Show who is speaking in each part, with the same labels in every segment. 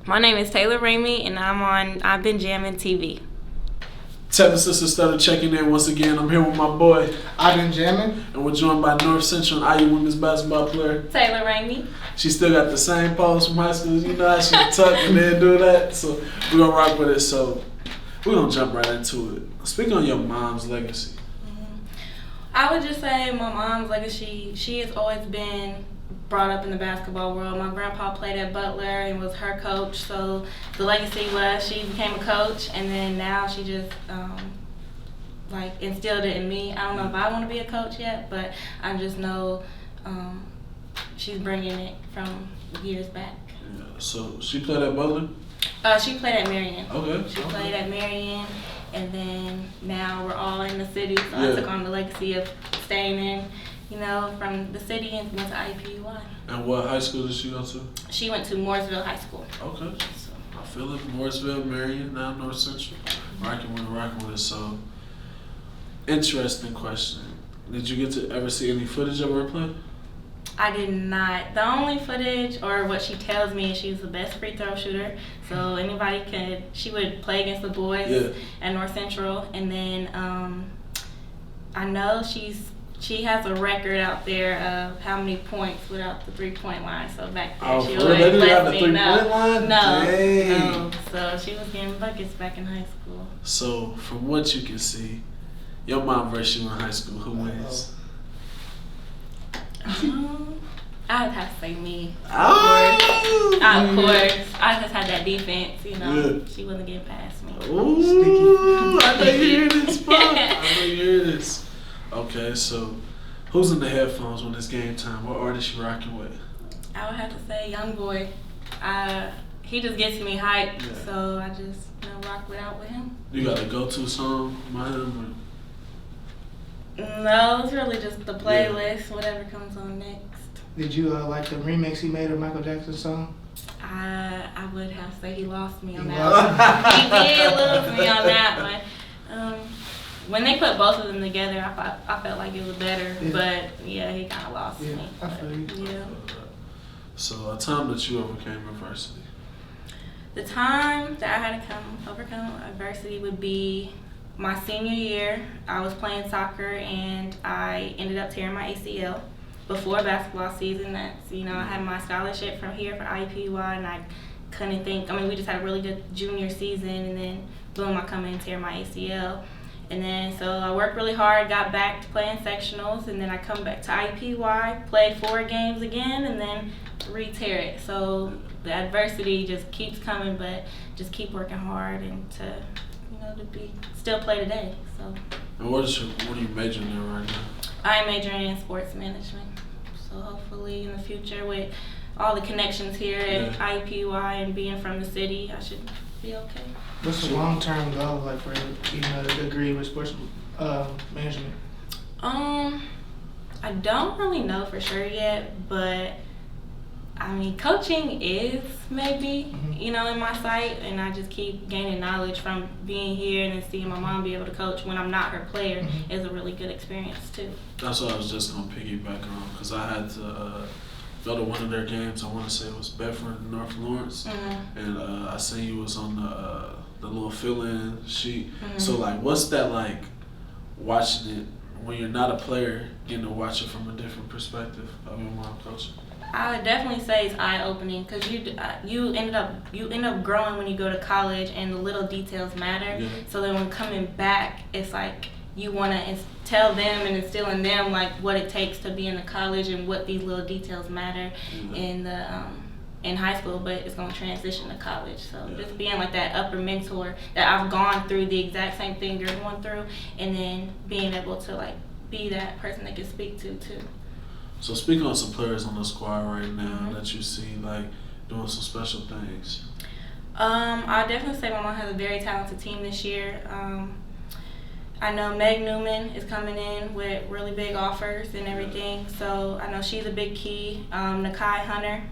Speaker 1: My name is Taylor Ramey, and I've been jamming TV.
Speaker 2: Tevin Sisters started checking in once again. I'm here with my boy.
Speaker 3: I've been jamming.
Speaker 2: And we're joined by North Central and IU women's basketball player.
Speaker 1: Taylor Ramey.
Speaker 2: She still got the same pose from high school. You know how she tuck and then do that. So we're going to rock with it. So we're going to jump right into it. Speak on your mom's legacy.
Speaker 1: I would just say my mom's legacy, she has always been brought up in the basketball world. My grandpa played at Butler and was her coach, so the legacy was she became a coach, and then now she just instilled it in me. I don't know if I want to be a coach yet, but I just know she's bringing it from years back.
Speaker 2: Yeah. So she played at Butler?
Speaker 1: She played at Marion.
Speaker 2: Okay.
Speaker 1: She played at Marion, and then now we're all in the city, so
Speaker 2: Yeah.
Speaker 1: I took on the legacy of staying in, from the city and went to IUPUI.
Speaker 2: And what high school did she go to?
Speaker 1: She went to Mooresville High School.
Speaker 2: Okay. So I feel it. Mooresville, Marion, now North Central. Rocking with it. So, interesting question. Did you get to ever see any footage of her play?
Speaker 1: I did not. The only footage, or what she tells me, is she was the best free throw shooter. So she would play against the boys at North Central. And then I know she has a record out there of how many points without the 3-point line. So back then she always let me know. No. So she was getting buckets back in high school.
Speaker 2: So from what you can see, your mom versus you in high school, who wins?
Speaker 1: I'd have to say me. Of
Speaker 2: Oh!
Speaker 1: course. I just had that defense,
Speaker 2: Yeah.
Speaker 1: She wasn't getting past me.
Speaker 2: Ooh, I know you hear this, bro. I know you hear this. Okay, so who's in the headphones when it's game time? What artist you rocking with?
Speaker 1: I would have to say Young Boy. He just gets me hyped, so I just rock out with him.
Speaker 2: You got a go-to song by him?
Speaker 1: No, it's really just the playlist, whatever comes on next.
Speaker 3: Did you like the remix he made of Michael Jackson's song?
Speaker 1: I would have to say he lost me on that one. He did lose me on that one. When they put both of them together, I felt like it was better, but he kind of lost me.
Speaker 3: I feel you.
Speaker 1: Yeah.
Speaker 2: So a time that you overcame adversity.
Speaker 1: The time that I had to overcome adversity would be my senior year. I was playing soccer and I ended up tearing my ACL before basketball season. That's I had my scholarship from here for IUPUI, and I couldn't think. We just had a really good junior season, and then boom, I come in and tear my ACL. And then so I worked really hard, got back to playing sectionals, and then I come back to IUPUI, play 4 games again, and then re-tear it. So the adversity just keeps coming, but just keep working hard and to still play today. So.
Speaker 2: And what are you majoring in right now?
Speaker 1: I'm majoring in sports management. So hopefully in the future, with all the connections here at IUPUI and being from the city, I should be okay.
Speaker 3: What's the long-term goal for the degree with sports management?
Speaker 1: I don't really know for sure yet, but coaching is maybe, in my sight, and I just keep gaining knowledge from being here and then seeing my mom be able to coach when I'm not her player is a really good experience too.
Speaker 2: That's what I was just going to piggyback on, because I had to go to one of their games. I want to say it was Bedford and North Lawrence, and I seen you was on the little fill-in sheet. So what's that like watching it when you're not a player, getting to watch it from a different perspective of your mom coaching?
Speaker 1: I would definitely say it's eye-opening, because you end up growing when you go to college, and the little details matter. Yeah. So then when coming back, it's like you want to tell them and instill in them what it takes to be in the college and what these little details matter in high school, but it's going to transition to college. So just being that upper mentor that I've gone through the exact same thing you're going through, and then being able to be that person they can speak to too.
Speaker 2: So speaking on some players on the squad right now that you see doing some special things.
Speaker 1: I definitely say my mom has a very talented team this year. I know Meg Newman is coming in with really big offers and everything, so I know she's a big key. Nakai Hunter,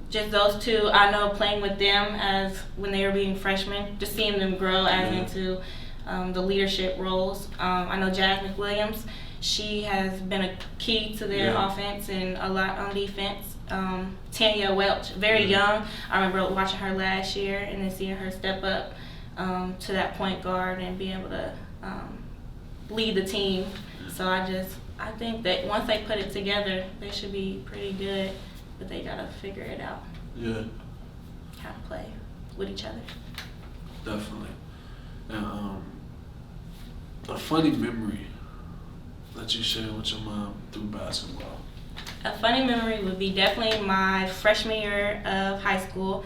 Speaker 1: just those two, I know playing with them as when they were being freshmen, just seeing them grow as into the leadership roles. I know Jasmine Williams. She has been a key to their offense and a lot on defense. Tanya Welch, very young. I remember watching her last year and then seeing her step up to that point guard and being able to lead the team. So I think that once they put it together, they should be pretty good, but they gotta figure it out.
Speaker 2: Yeah.
Speaker 1: How to play with each other.
Speaker 2: Definitely. And a funny memory that you shared with your mom through basketball.
Speaker 1: A funny memory would be definitely my freshman year of high school.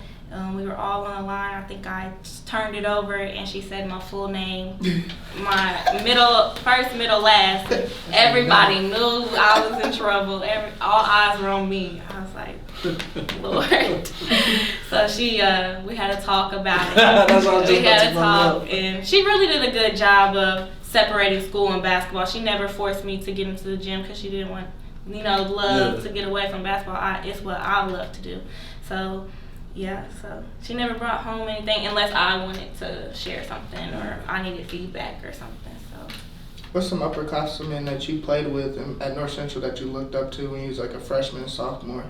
Speaker 1: We were all on the line. I think I turned it over and she said my full name, my first, middle, last. Everybody knew I was in trouble. All eyes were on me. I was like, Lord. So we had a talk about it.
Speaker 3: That's what I was
Speaker 1: We
Speaker 3: just
Speaker 1: had
Speaker 3: about
Speaker 1: a
Speaker 3: to
Speaker 1: talk,
Speaker 3: bring up.
Speaker 1: and she really did a good job of separating school and basketball. She never forced me to get into the gym because she didn't want, love to get away from basketball. It's what I love to do. So, yeah, so she never brought home anything unless I wanted to share something or I needed feedback or something. So,
Speaker 3: What's some upperclassmen that you played with at North Central that you looked up to when you was like a freshman, sophomore?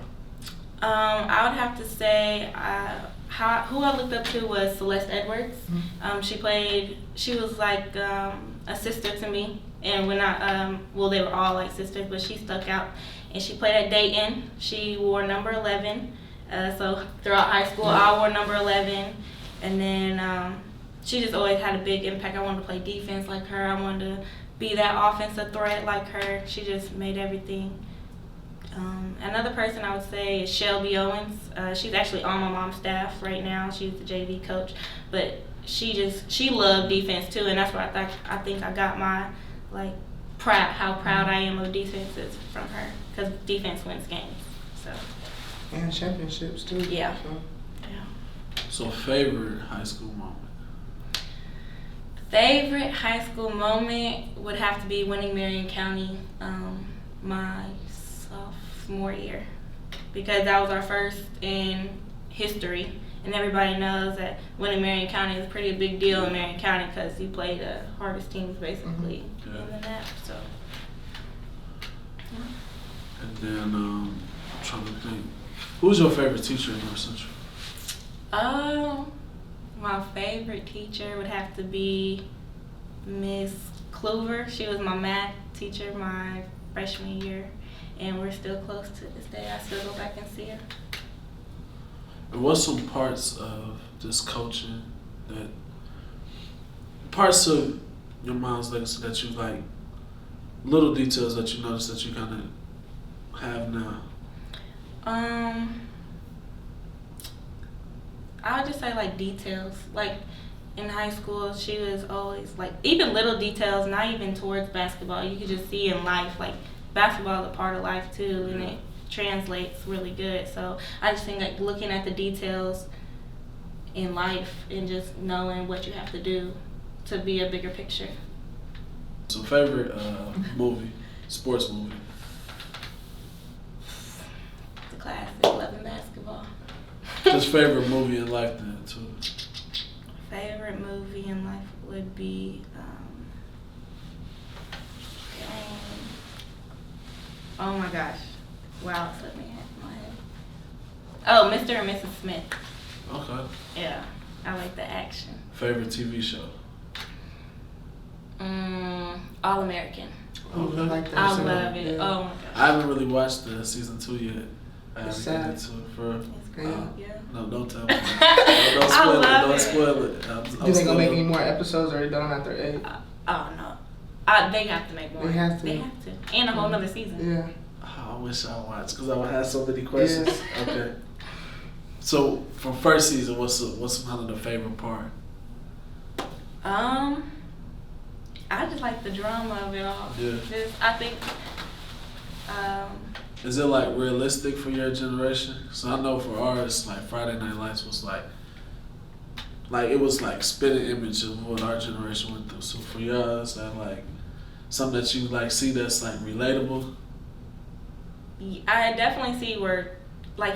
Speaker 1: I would have to say who I looked up to was Celeste Edwards. She was like a sister to me. And when they were all like sisters, but she stuck out. And she played at Dayton. She wore number 11. So throughout high school, I wore number 11. And then she just always had a big impact. I wanted to play defense like her. I wanted to be that offensive threat like her. She just made everything. Another person I would say is Shelby Owens. She's actually on my mom's staff right now. She's the JV coach. But she loved defense too. And that's where I think I got my how proud I am of defenses from her, because defense wins games. So.
Speaker 3: And championships too.
Speaker 1: Yeah.
Speaker 2: So favorite high school moment?
Speaker 1: Favorite high school moment would have to be winning Marion County my sophomore year, because that was our first in history. And everybody knows that winning Marion County is a pretty big deal in Marion County because you play the hardest teams basically in the NAP. So.
Speaker 2: And then I'm trying to think. Who's your favorite teacher at North Central?
Speaker 1: My favorite teacher would have to be Miss Clover. She was my math teacher my freshman year, and we're still close to this day. I still go back and see her.
Speaker 2: And what's some parts of this coaching parts of your mom's legacy that you like, little details that you notice that you kind of have now?
Speaker 1: I would just say details. In high school, she was always even little details, not even towards basketball. You could just see in life, basketball is a part of life too, and it translates really good. So I just think looking at the details in life and just knowing what you have to do to be a bigger picture.
Speaker 2: So favorite movie, sports movie?
Speaker 1: The classic, Loving Basketball.
Speaker 2: Just favorite movie in life then too?
Speaker 1: Favorite movie in life would be oh my gosh. Wow, it slipped me in my head. Oh, Mr. and Mrs. Smith.
Speaker 2: Okay.
Speaker 1: Yeah, I like the action.
Speaker 2: Favorite TV show?
Speaker 1: All American.
Speaker 2: Okay.
Speaker 3: I like that.
Speaker 1: I
Speaker 3: show.
Speaker 1: love it.
Speaker 3: Yeah.
Speaker 1: Oh my gosh.
Speaker 2: I haven't really watched the season 2 yet. I haven't
Speaker 3: It's
Speaker 2: gotten
Speaker 3: sad.
Speaker 2: into it for.
Speaker 1: It's great, yeah.
Speaker 2: No, don't tell me. Don't spoil it.
Speaker 1: love
Speaker 2: Don't
Speaker 1: it.
Speaker 2: spoil it.
Speaker 3: Do they gonna make any more episodes, or are they done after 8?
Speaker 1: Oh no. They have to make more.
Speaker 3: They have to.
Speaker 1: They have to. And a whole nother season.
Speaker 3: Yeah.
Speaker 2: Oh, I wish I watched because I would have so many questions.
Speaker 3: Yeah.
Speaker 2: Okay. So from first season, what's kind of the favorite part?
Speaker 1: I just like the drama of it all.
Speaker 2: Yeah.
Speaker 1: I think
Speaker 2: Is it realistic for your generation? So I know for ours, Friday Night Lights was it was spitting image of what our generation went through. So for yours, that something that you see that's relatable.
Speaker 1: I definitely see where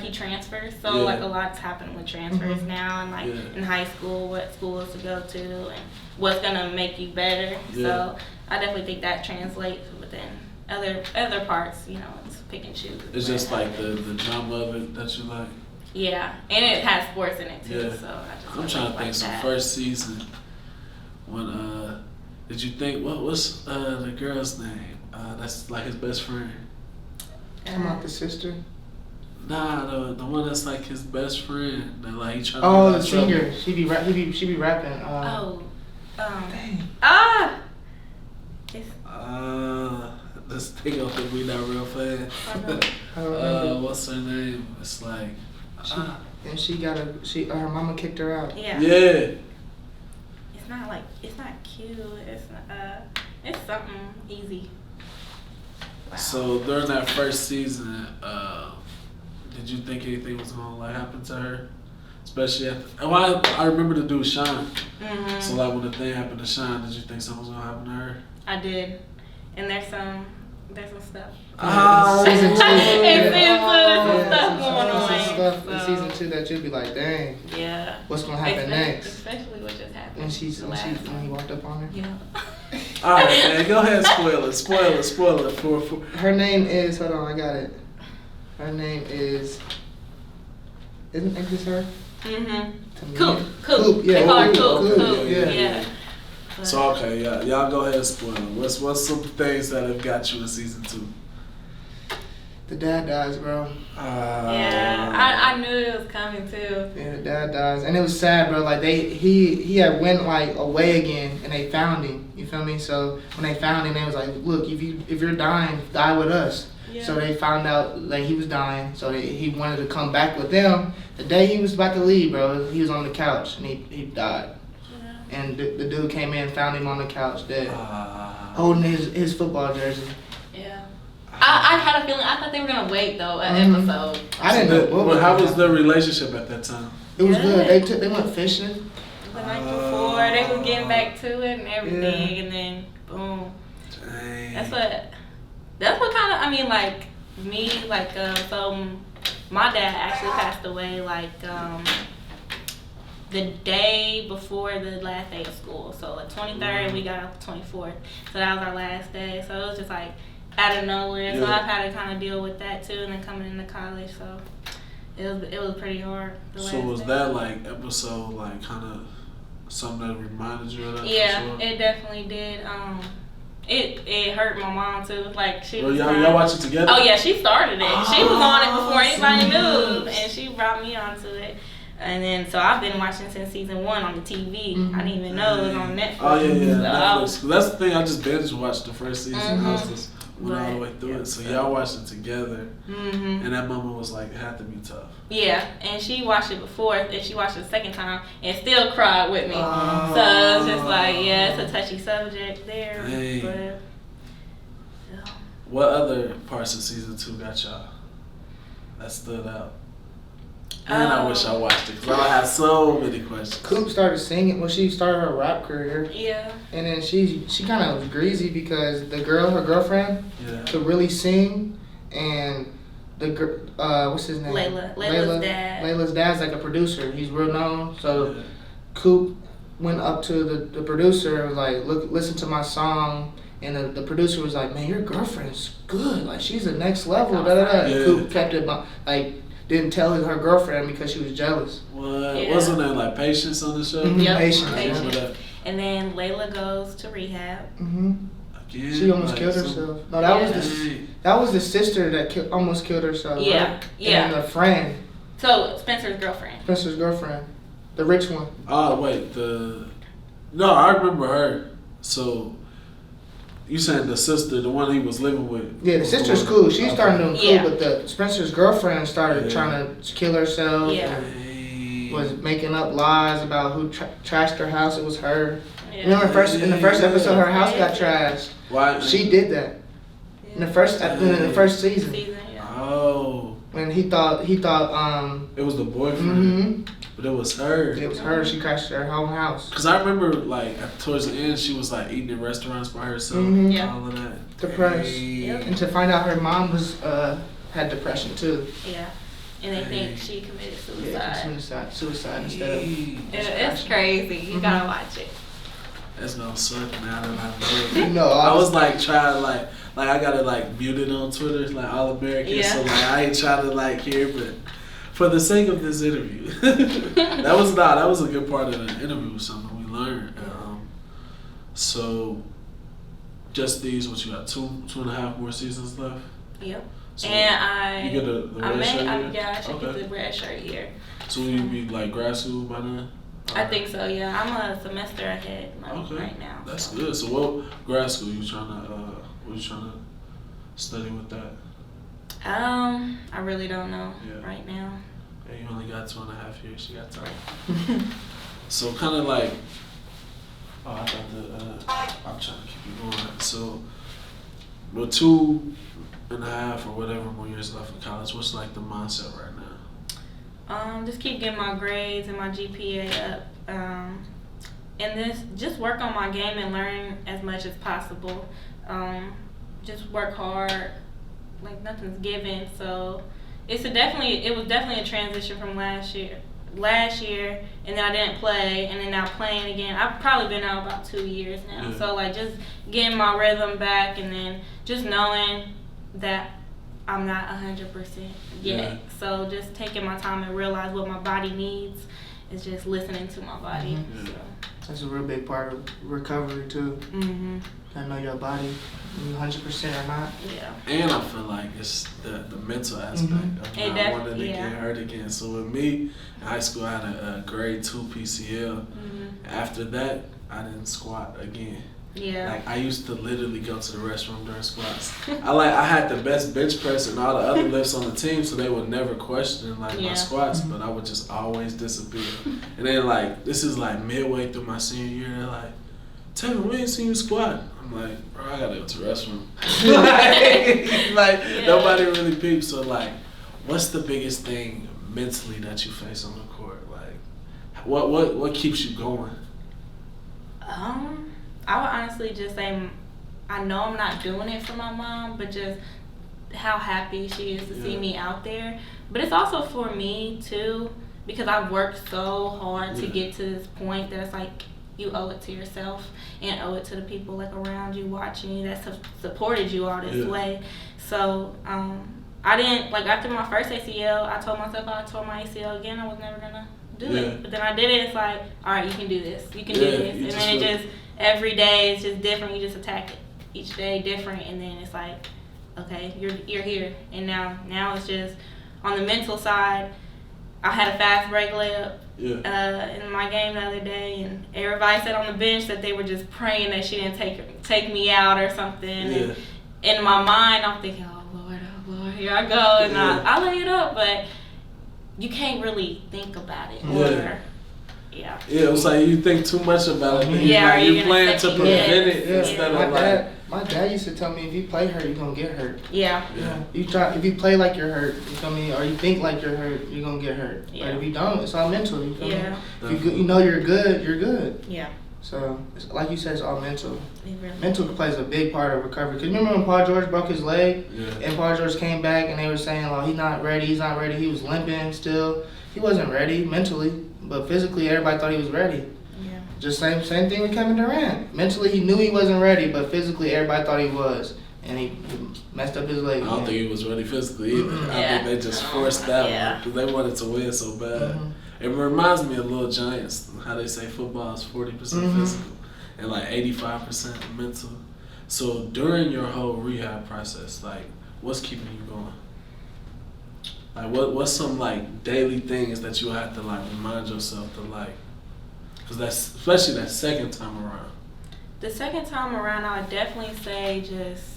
Speaker 1: he transfers. So
Speaker 2: Yeah.
Speaker 1: a lot's happening with transfers now, and in high school, what schools to go to and what's gonna make you better.
Speaker 2: Yeah.
Speaker 1: So I definitely think that translates. But then other parts, it's pick and choose.
Speaker 2: It's just like the drama of it that you like.
Speaker 1: Yeah, and it has sports in it too.
Speaker 2: Yeah.
Speaker 1: So
Speaker 2: I'm trying to think. So first season, when did you think what's the girl's name? That's like his best friend.
Speaker 3: Come out the sister.
Speaker 2: Nah, the one that's like his best friend. That like he trying to.
Speaker 3: Oh, the singer. She be rapping.
Speaker 1: Dang.
Speaker 2: Let's think of it. We not real fast. What's her name? It's like.
Speaker 3: And her mama kicked her out.
Speaker 1: Yeah.
Speaker 2: Yeah.
Speaker 1: It's not cute. It's something easy. Wow.
Speaker 2: So during that first season, did you think anything was gonna happen to her? Especially I remember the dude Sean.
Speaker 1: Mm-hmm.
Speaker 2: So when the thing happened to Sean, did you think something was gonna happen to her?
Speaker 1: I did, and there's some stuff.
Speaker 3: Season 2.
Speaker 1: There's some stuff going on.
Speaker 3: In season 2 that you'd be like, dang.
Speaker 1: Yeah.
Speaker 3: What's gonna happen next?
Speaker 1: Especially what just happened.
Speaker 3: When he walked up on her.
Speaker 1: Yeah.
Speaker 2: All right, man. Go ahead, spoil it. For
Speaker 3: her name is. Hold on, I got it. Her name is. Isn't this her?
Speaker 1: Mhm.
Speaker 3: Coop.
Speaker 1: Yeah. They call her
Speaker 3: Coop.
Speaker 1: Yeah.
Speaker 2: So okay, y'all go ahead and spoil it. What's some things that have got you in season 2?
Speaker 3: The dad dies, bro.
Speaker 1: Yeah, I knew it was coming too.
Speaker 3: Yeah, the dad dies, and it was sad, bro. Like he had went away again, and they found him. You feel me? So when they found him, they was like, "Look, if you're dying, die with us." Yeah. So they found out he was dying. So he wanted to come back with them. The day he was about to leave, bro, he was on the couch and he died. Yeah. And the dude came in, found him on the couch dead, holding his football jersey.
Speaker 1: I had a feeling. I thought they were gonna wait though an episode.
Speaker 3: I didn't know.
Speaker 2: How was their relationship at that time?
Speaker 3: It was good. They went fishing.
Speaker 1: The night before, they was getting back to it and everything, and then boom.
Speaker 2: Dang.
Speaker 1: That's what kind of. So my dad actually passed away the day before the last day of school. So the 23rd, we got out the 24th. So that was our last day. So it was just out of nowhere. So I've had to kind of deal with that too, and then coming into college. So it was pretty hard.
Speaker 2: So was that episode kind of something that reminded you of that?
Speaker 1: Yeah,
Speaker 2: sure?
Speaker 1: It definitely did. It hurt my mom too. She was.
Speaker 2: Y'all watch it together?
Speaker 1: Oh yeah, she started it. She was on it before anybody knew, and she brought me onto it. And then, so I've been watching since season 1 on the TV.
Speaker 3: Mm-hmm.
Speaker 1: I didn't even know it was on Netflix.
Speaker 2: Oh yeah,
Speaker 1: Netflix.
Speaker 2: So that's the thing. I just binge watched the first season.
Speaker 1: Mm-hmm.
Speaker 2: I just went all the way through it. So y'all watched it together, and that moment was it had to be tough.
Speaker 1: Yeah, and she watched it before, and she watched it the second time, and still cried with me. So it's just it's a touchy subject there.
Speaker 2: Hey.
Speaker 1: But,
Speaker 2: what other parts of season 2 got y'all that stood out? And I wish I watched it because I had so many questions.
Speaker 3: Coop started singing. Well, she started her rap career.
Speaker 1: Yeah.
Speaker 3: And then she kind of was greasy because her girlfriend, could really sing, and what's his name? Layla's dad's a producer. He's real known. So Coop went up to the producer and was like, "Look, listen to my song." And the producer was like, "Man, your girlfriend's good. She's the next level." Yeah. Coop kept it didn't tell her girlfriend because she was jealous.
Speaker 2: What? Yeah. Wasn't there Patience on the show?
Speaker 3: Mm-hmm. Yep.
Speaker 1: Patience. And then Layla goes to rehab.
Speaker 3: Mm-hmm.
Speaker 2: Again,
Speaker 3: she almost killed herself. No, that was the sister that almost killed herself.
Speaker 1: Yeah,
Speaker 3: right? And the friend.
Speaker 1: So Spencer's girlfriend,
Speaker 3: the rich one.
Speaker 2: Oh wait, no, I remember her. So. You saying the sister, the one he was living with?
Speaker 3: Yeah, the sister's cool. She's starting doing cool, but Spencer's girlfriend started trying to kill herself.
Speaker 1: Yeah.
Speaker 3: Was making up lies about who trashed her house. It was her. Yeah. Remember in the first episode, her house got trashed.
Speaker 2: Why?
Speaker 3: She did that. Yeah. In the first season.
Speaker 2: Oh.
Speaker 3: When he thought
Speaker 2: it was the boyfriend.
Speaker 3: Mm-hmm.
Speaker 2: But it was her.
Speaker 3: It was her. She crashed her whole house.
Speaker 2: Because I remember, towards the end, she was, eating in restaurants by herself.
Speaker 3: Mm-hmm.
Speaker 2: Yeah. All of that.
Speaker 3: Depressed. Yep. And to find out her mom had depression, too.
Speaker 1: Yeah. And they think she committed suicide.
Speaker 3: Yeah, suicide instead of...
Speaker 1: It's crazy. You gotta watch it.
Speaker 2: That's gonna suck now that I know it.
Speaker 3: No,
Speaker 2: I was trying like I gotta like mute it on Twitter, like All American. So like I ain't trying to like hear, but for the sake of this interview, that was a good part of the interview. Something we learned. So just these, what you got, 2.5 more seasons left?
Speaker 1: Yep.
Speaker 2: So
Speaker 1: and
Speaker 2: you get the red shirt here?
Speaker 1: Yeah, I should get the red shirt here.
Speaker 2: So will you be like grad school by then?
Speaker 1: I think so. Yeah, I'm a semester ahead right now.
Speaker 2: That's good. So what grad school you trying to study with that?
Speaker 1: I really don't know right now.
Speaker 2: Yeah, you only got 2.5 years. You got time. So kind of like, I thought I'm trying to keep you going. So with 2.5 or whatever more years left in college, what's like the mindset right now?
Speaker 1: Just keep getting my grades and my GPA up. And just work on my game and learn as much as possible. Just work hard, like nothing's given. So it was definitely a transition from last year, and then I didn't play, and then now playing again. I've probably been out about 2 years now. So like just getting my rhythm back, and then just knowing that I'm not 100% yet. So just taking my time and realize what my body needs is just listening to my body. So.
Speaker 3: That's a real big part of recovery too. Gotta know your body, 100% or not.
Speaker 1: Yeah.
Speaker 2: And I feel like it's the mental aspect of not wanting to get hurt again. So with me, in high school, I had a grade 2 PCL. After that, I didn't squat again.
Speaker 1: Yeah.
Speaker 2: Like I used to literally go to the restroom during squats. I had the best bench press and all the other lifts on the team, so they would never question like my squats, but I would just always disappear. And then like this is like midway through my senior year, they're like, "Taylor, we ain't seen you squat." I'm like, "Bro, I gotta go to the restroom." Nobody really peeps. So like, what's the biggest thing mentally that you face on the court? Like, what keeps you going?
Speaker 1: I would honestly just say I know I'm not doing it for my mom, but just how happy she is to see me out there. But it's also for me too, because I've worked so hard to get to this point that it's like you owe it to yourself and owe it to the people like around you, watching you, that supported you all this way. So I didn't, like after my first ACL, I told myself if I tore my ACL again, I was never gonna do it. But then I did it. It's like, all right, you can do this. You can do this. And then it just, every day is just different. You just attack it each day different. And then it's like, okay, you're here. And now it's just on the mental side. I had a fast break layup in my game the other day, and everybody said on the bench that they were just praying that she didn't take me out or something. And in my mind, I'm thinking, oh Lord, here I go, and I lay it up, but you can't really think about it. Yeah, it
Speaker 2: was like you think too much about it. You're playing to prevent it instead of
Speaker 3: my dad used to tell me if you play hurt, you're gonna get hurt.
Speaker 1: Yeah.
Speaker 3: If you play like you're hurt, you feel me, or you think like you're hurt, you're gonna get hurt. But if you don't, it's all mental. You feel me? If you know you're good, you're good.
Speaker 1: Yeah.
Speaker 3: So like you said, it's all mental.
Speaker 1: Really
Speaker 3: mental plays a big part of recovery. Cause you remember when Paul George broke his leg, and Paul George came back, and they were saying, "Oh, he's not ready. He was limping still. He wasn't ready mentally, but physically, everybody thought he was ready."
Speaker 1: Yeah.
Speaker 3: Just same thing with Kevin Durant. Mentally, he knew he wasn't ready, but physically, everybody thought he was, and he messed up his leg.
Speaker 2: I don't think he was ready physically either. I think they just forced that one because they wanted to win so bad. It reminds me of Little Giants, how they say football is 40% physical and like 85% mental. So during your whole rehab process, like, what's keeping you going? Like, what's some like daily things that you have to like remind yourself to like, because that's especially that second time around.
Speaker 1: The second time around, I would definitely say just.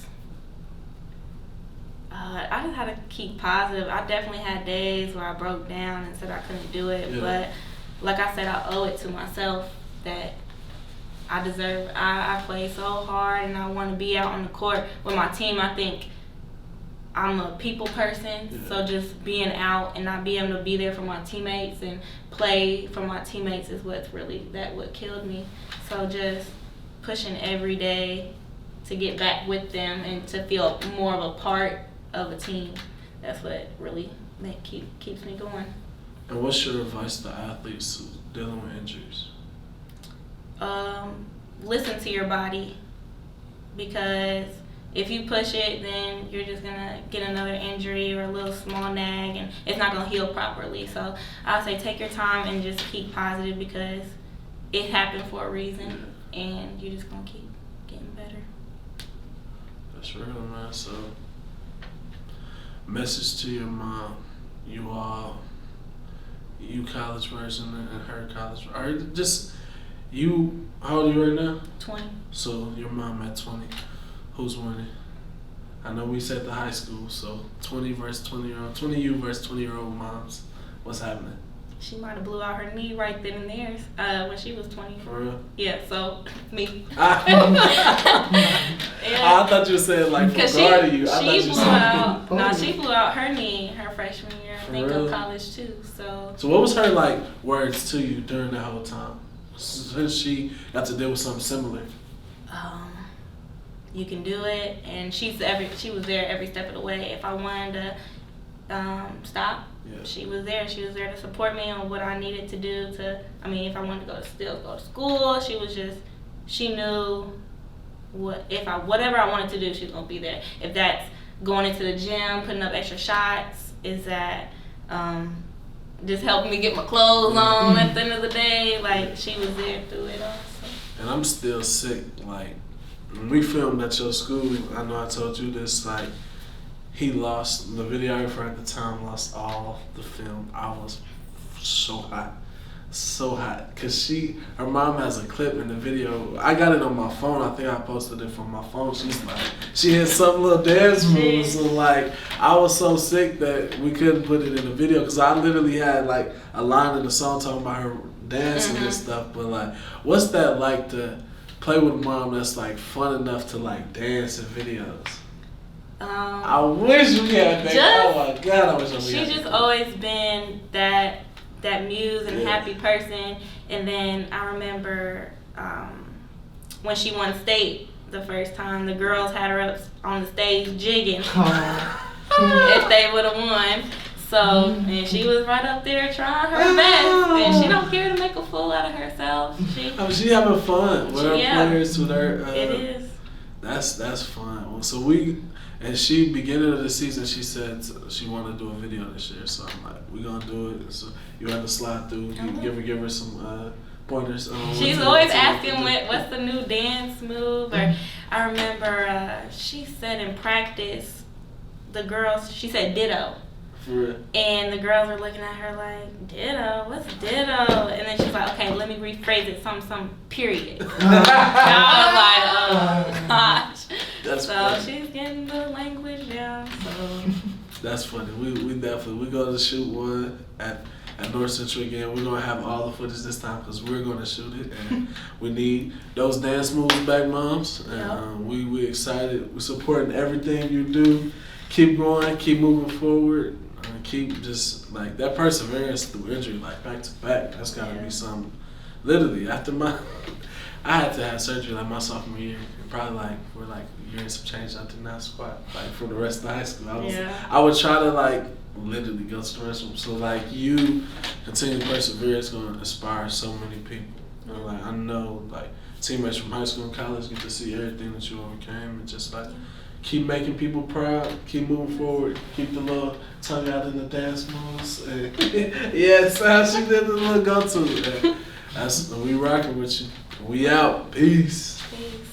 Speaker 1: I just had to keep positive. I definitely had days where I broke down and said I couldn't do it, but like I said, I owe it to myself that I deserve. I play so hard and I want to be out on the court with my team. I think I'm a people person, so just being out and not being able to be there for my teammates and play for my teammates is what killed me. So just pushing every day to get back with them and to feel more of a part of a team. That's what really keeps me going.
Speaker 2: And what's your advice to athletes who dealing with injuries?
Speaker 1: Listen to your body, because if you push it, then you're just gonna get another injury or a little small nag, and it's not gonna heal properly. So I would say take your time and just keep positive, because it happened for a reason, and you're just gonna keep getting better.
Speaker 2: That's real, man. So, message to your mom. You college version and her college. Or just you. How old are you right now?
Speaker 1: 20.
Speaker 2: So your mom at 20. Who's winning? I know we said the high school, so 20 versus 20-year-old, 20U versus 20-year-old moms. What's happening?
Speaker 1: She might have blew out her knee right then and there when she was 20.
Speaker 2: For real?
Speaker 1: Yeah, so me.
Speaker 2: I thought you were saying like for guarding you.
Speaker 1: She blew out her knee her freshman year, I think, of college too. So
Speaker 2: what was her like words to you during that whole time? Since she got to deal with something similar.
Speaker 1: You can do it, and she was there every step of the way. If I wanted to stop, she was there. She was there to support me on what I needed to do. If I wanted to go to school, she knew whatever I wanted to do, she was gonna be there. If that's going into the gym, putting up extra shots, is that just helping me get my clothes on at the end of the day. Like, she was there through it all. So.
Speaker 2: And I'm still sick. Like, when we filmed at your school, I know I told you this, like, the videographer at the time lost all the film. I was so hot. Cause her mom has a clip in the video. I got it on my phone. I think I posted it from my phone. She had some little dance moves. So like, I was so sick that we couldn't put it in the video, cause I literally had like a line in the song talking about her dancing and stuff. But like, what's that like to play with a mom that's like fun enough to like dance in videos? I wish we had that. Oh my God, I wish we had that.
Speaker 1: She's just always been that muse and happy person. And then I remember when she won state the first time, the girls had her up on the stage jigging if they would have won. So, and she was right up there trying her best, and she don't care to make a fool out of herself.
Speaker 2: She having fun with her players, with her.
Speaker 1: It is.
Speaker 2: That's fun. So beginning of the season, she said she wanted to do a video this year. So I'm like, we gonna do it. So you have to slide through. You give her some pointers.
Speaker 1: She's always asking what's the new dance move. Or I remember she said in practice, she said ditto.
Speaker 2: For real?
Speaker 1: And the girls were looking at her like, ditto? What's ditto? And then she's like, okay, let me rephrase it, some period. And I was like, oh gosh.
Speaker 2: That's
Speaker 1: so
Speaker 2: funny.
Speaker 1: She's getting the language down. So
Speaker 2: that's funny. We definitely go to shoot one at North Central again. We're gonna have all the footage this time because we're gonna shoot it, and we need those dance moves back, moms. And we excited. We're supporting everything you do. Keep going. Keep moving forward. Keep just like that perseverance through injury, like back to back. That's gotta be something. Literally, after I had to have surgery like my sophomore year, and probably like for like years of change, I did not squat like for the rest of the high school. I would try to like literally go to the restroom. So like you continue to persevere, it's gonna inspire so many people. And like I know like teammates from high school and college get to see everything that you overcame, and just like. Keep making people proud. Keep moving forward. Keep the little tongue out in the dance moves. Yes, how she did the little go-to. We rocking with you. We out. Peace.
Speaker 1: Peace.